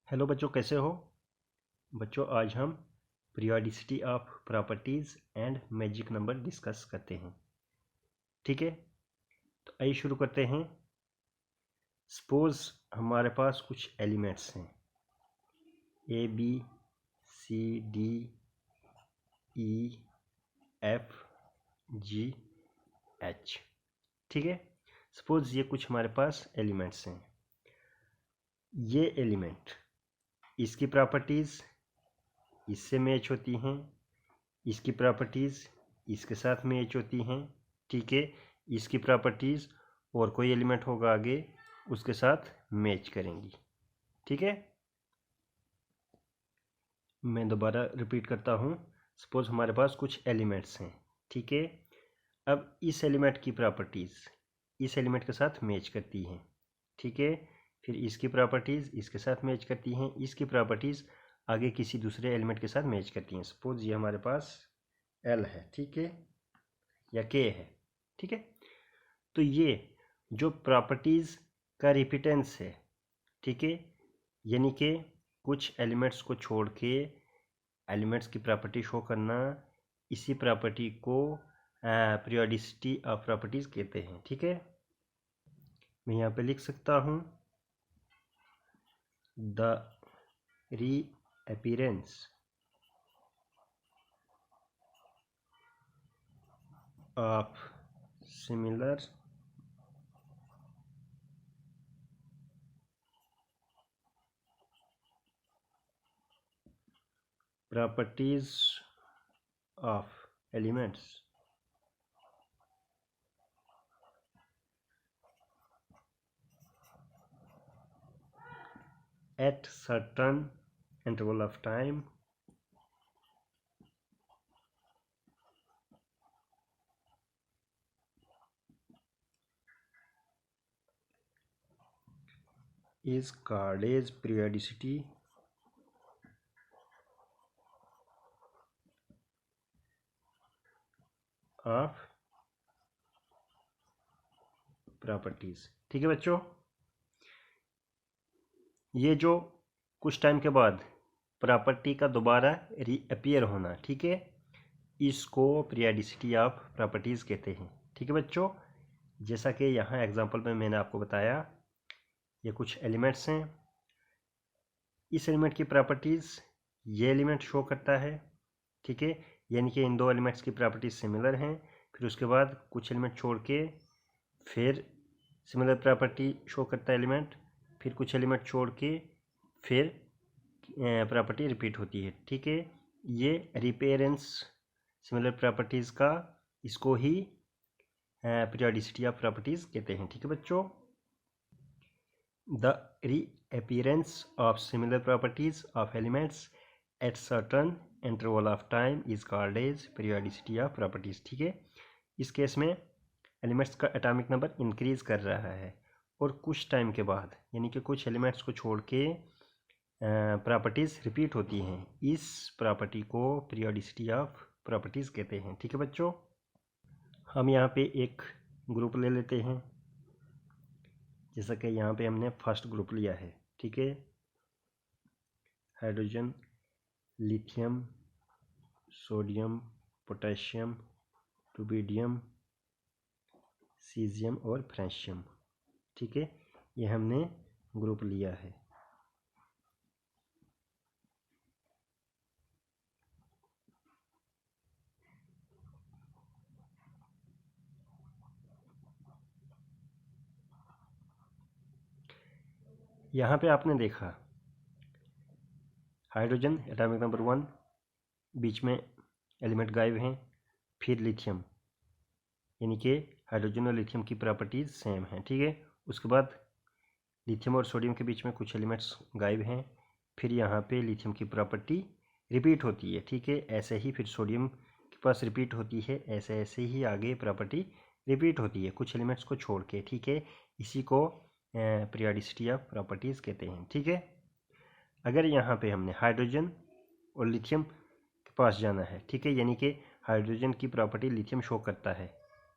Hello बच्चों, कैसे हो बच्चों। आज हम periodicity of properties and magic number discuss करते हैं। ठीक है, तो आइए शुरू करते हैं। सपोज हमारे पास कुछ एलिमेंट्स हैं A B C D E F G H. ठीक है, सपोज ये कुछ हमारे पास एलिमेंट्स हैं। ये एलिमेंट, इसकी प्रॉपर्टीज़ इससे मैच होती हैं, इसकी प्रॉपर्टीज़ इसके साथ मैच होती हैं। ठीक है, इसकी प्रॉपर्टीज़ और कोई एलिमेंट होगा आगे उसके साथ मैच करेंगी। ठीक है, मैं दोबारा रिपीट करता हूँ। सपोज हमारे पास कुछ एलिमेंट्स हैं। ठीक है, अब इस एलिमेंट की प्रॉपर्टीज़ इस एलिमेंट के साथ मैच करती हैं। ठीक है, फिर इसकी प्रॉपर्टीज़ इसके साथ मैच करती हैं, इसकी प्रॉपर्टीज़ आगे किसी दूसरे एलिमेंट के साथ मैच करती हैं। सपोज ये हमारे पास एल है, ठीक है, या के है। ठीक है, तो ये जो प्रॉपर्टीज़ का रिपीटेंस है, ठीक है, यानी कि कुछ एलिमेंट्स को छोड़ के एलिमेंट्स की प्रॉपर्टी शो करना, इसी प्रॉपर्टी को पीरियोडिसिटी ऑफ प्रॉपर्टीज़ कहते हैं। ठीक है, मैं यहाँ पे लिख सकता हूँ the reappearance of similar properties of elements at certain interval of time is called as periodicity of properties. ठीक है बच्चों, ये जो कुछ टाइम के बाद प्रॉपर्टी का दोबारा रीअपीयर होना, ठीक है, इसको पीरियोडिसिटी ऑफ प्रॉपर्टीज़ कहते हैं। ठीक है बच्चों, जैसा कि यहाँ एग्जांपल में मैंने आपको बताया, ये कुछ एलिमेंट्स हैं। इस एलिमेंट की प्रॉपर्टीज़ ये एलिमेंट शो करता है। ठीक है, यानी कि इन दो एलिमेंट्स की प्रॉपर्टीज सिमिलर हैं। फिर उसके बाद कुछ एलिमेंट छोड़ के फिर सिमिलर प्रॉपर्टी शो करता है एलिमेंट, फिर कुछ एलिमेंट छोड़ के फिर प्रॉपर्टी रिपीट होती है। ठीक है, ये रिपेयरेंस सिमिलर प्रॉपर्टीज़ का, इसको ही पीरियोडिसिटी ऑफ प्रॉपर्टीज़ कहते हैं। ठीक है बच्चों, the reappearance of similar properties of elements at certain interval of time is called as periodicity of properties. ठीक है, इस केस में एलिमेंट्स का एटॉमिक नंबर इंक्रीज कर रहा है और कुछ टाइम के बाद, यानी कि कुछ एलिमेंट्स को छोड़ के प्रॉपर्टीज़ रिपीट होती हैं। इस प्रॉपर्टी को पीरियोडिसिटी ऑफ प्रॉपर्टीज़ कहते हैं। ठीक है बच्चों, हम यहाँ पे एक ग्रुप ले लेते हैं। जैसा कि यहाँ पे हमने फर्स्ट ग्रुप लिया है। ठीक है, hydrogen, lithium, sodium, potassium, rubidium, caesium और फ्रेंशियम। ठीक है, ये हमने ग्रुप लिया है। यहाँ पे आपने देखा हाइड्रोजन एटॉमिक नंबर 1, बीच में एलिमेंट गायब हैं। फिर लिथियम, यानी कि हाइड्रोजन और लिथियम की प्रॉपर्टीज़ सेम हैं। ठीक है, उसके बाद लिथियम और सोडियम के बीच में कुछ एलिमेंट्स गायब हैं। फिर यहाँ पे लिथियम की प्रॉपर्टी रिपीट होती है। ठीक है, ऐसे ही फिर सोडियम के पास रिपीट होती है, ऐसे ऐसे ही आगे प्रॉपर्टी रिपीट होती है कुछ एलिमेंट्स को छोड़ के। ठीक है, इसी को पीरियोडिसिटी ऑफ प्रॉपर्टीज़ कहते हैं। ठीक है, अगर यहाँ पे हमने हाइड्रोजन और लिथियम के पास जाना है, ठीक है, यानी कि हाइड्रोजन की प्रॉपर्टी लिथियम शो करता है,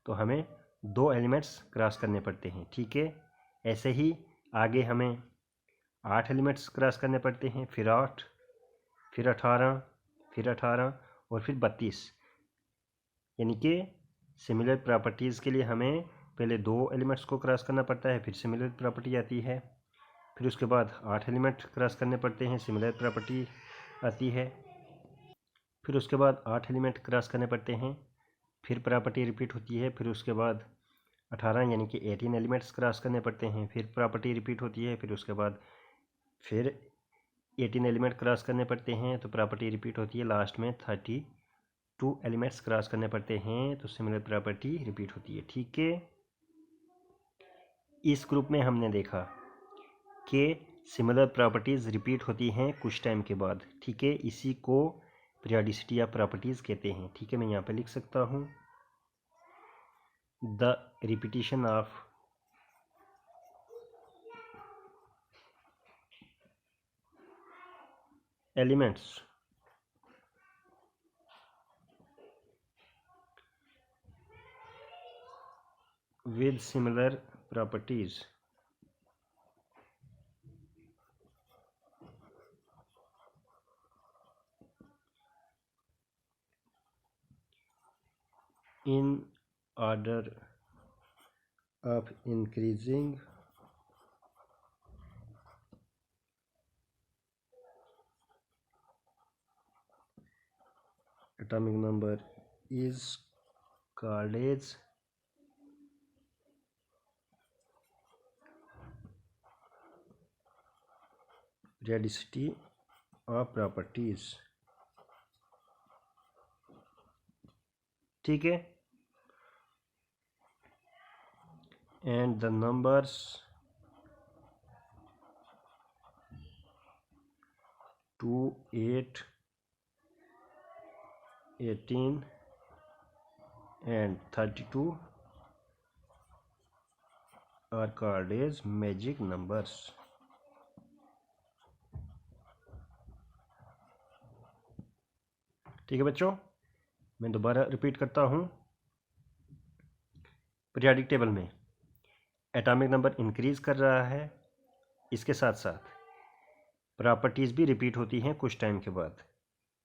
तो हमें दो एलिमेंट्स क्रॉस करने पड़ते हैं। ठीक है, ऐसे ही आगे हमें 8 एलिमेंट्स क्रॉस करने पड़ते हैं, फिर 8, फिर 18, फिर 18 और फिर 32। यानी कि सिमिलर प्रॉपर्टीज़ के लिए हमें पहले 2 एलिमेंट्स को क्रॉस करना पड़ता है, फिर सिमिलर प्रॉपर्टी आती है। फिर उसके बाद 8 एलिमेंट क्रॉस करने पड़ते हैं, सिमिलर प्रॉपर्टी आती है। फिर उसके बाद 8 एलिमेंट क्रॉस करने पड़ते हैं, फिर प्रॉपर्टी रिपीट होती है। फिर उसके बाद 18 यानी कि 18 एलिमेंट्स क्रॉस करने पड़ते हैं, फिर प्रॉपर्टी रिपीट होती है। फिर उसके बाद फिर 18 एलिमेंट क्रॉस करने पड़ते हैं तो प्रॉपर्टी रिपीट होती है। लास्ट में 32 एलिमेंट्स क्रॉस करने पड़ते हैं तो सिमिलर प्रॉपर्टी रिपीट होती है। ठीक है, इस ग्रुप में हमने देखा कि सिमिलर प्रॉपर्टीज़ रिपीट होती हैं कुछ टाइम के बाद। ठीक है, इसी को पीरियोडिसिटी या प्रॉपर्टीज़ कहते हैं। ठीक है, मैं यहाँ पे लिख सकता हूँ the repetition of elements with similar properties in order of increasing atomic number is called as periodicity of properties। ठीक है, and the numbers two, 8, 18 and 32 are called as magic numbers। ठीक है बच्चों, मैं दोबारा रिपीट करता हूँ। पीरियोडिक टेबल में एटॉमिक नंबर इंक्रीज कर रहा है, इसके साथ साथ प्रॉपर्टीज़ भी रिपीट होती हैं कुछ टाइम के बाद।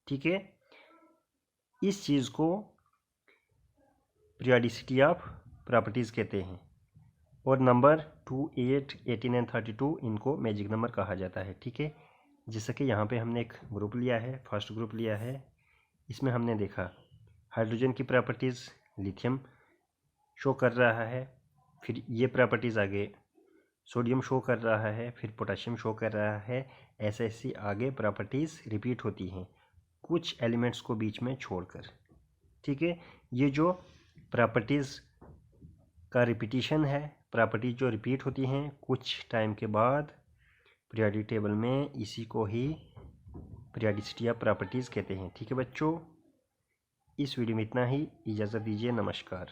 ठीक है, इस चीज़ को पीरियोडिसिटी ऑफ प्रॉपर्टीज़ कहते हैं। और नंबर 2, 8, 18 एंड 32 इनको मैजिक नंबर कहा जाता है। ठीक है, जैसे कि यहाँ पे हमने एक ग्रुप लिया है, फर्स्ट ग्रुप लिया है। इसमें हमने देखा हाइड्रोजन की प्रॉपर्टीज़ लिथियम शो कर रहा है, फिर ये प्रॉपर्टीज़ आगे सोडियम शो कर रहा है, फिर पोटेशियम शो कर रहा है। ऐसे ऐसी आगे प्रॉपर्टीज़ रिपीट होती हैं कुछ एलिमेंट्स को बीच में छोड़कर। ठीक है, ये जो प्रॉपर्टीज़ का रिपीटिशन है, प्रॉपर्टीज जो रिपीट होती हैं कुछ टाइम के बाद पीरियोडिक टेबल में, इसी को ही पीरियोडिसिटी ऑफ प्रॉपर्टीज़ कहते हैं। ठीक है बच्चों, इस वीडियो में इतना ही। इजाज़त दीजिए, नमस्कार।